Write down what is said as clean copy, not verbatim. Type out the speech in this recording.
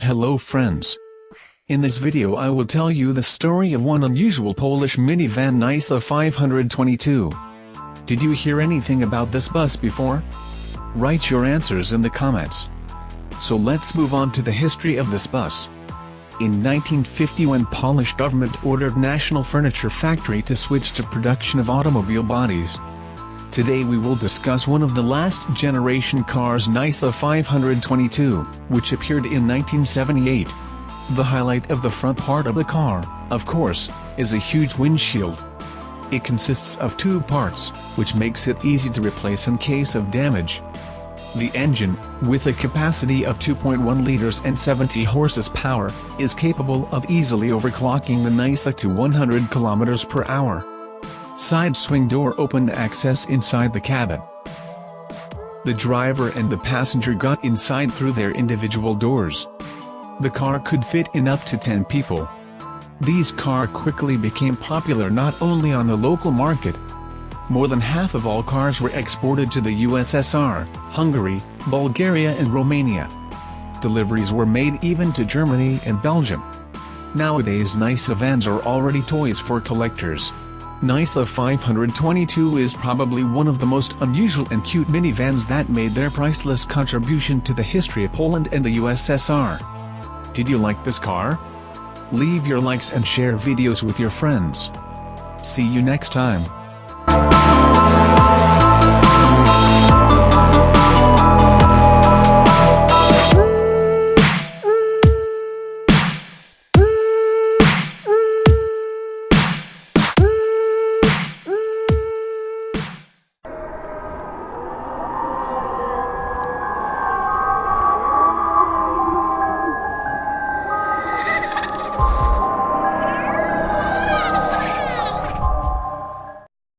Hello friends. In this video I will tell you the story of one unusual Polish minivan Nysa 522. Did you hear anything about this bus before? Write your answers in the comments. So let's move on to the history of this bus. In 1950, when Polish government ordered National Furniture Factory to switch to production of automobile bodies. Today we will discuss one of the last generation cars, Nysa 522, which appeared in 1978. The highlight of the front part of the car, of course, is a huge windshield. It consists of two parts, which makes it easy to replace in case of damage. The engine, with a capacity of 2.1 liters and 70 horsepower, is capable of easily overclocking the Nysa to 100 km per hour. Side swing door open access inside the cabin. The driver and the passenger got inside through their individual doors. The car could fit in up to 10 people. These cars quickly became popular not only on the local market. More than half of all cars were exported to the USSR, Hungary, Bulgaria and Romania. Deliveries were made even to Germany and Belgium. Nowadays Nysa vans are already toys for collectors. Nysa 522 is probably one of the most unusual and cute minivans that made their priceless contribution to the history of Poland and the USSR. Did you like this car? Leave your likes and share videos with your friends. See you next time.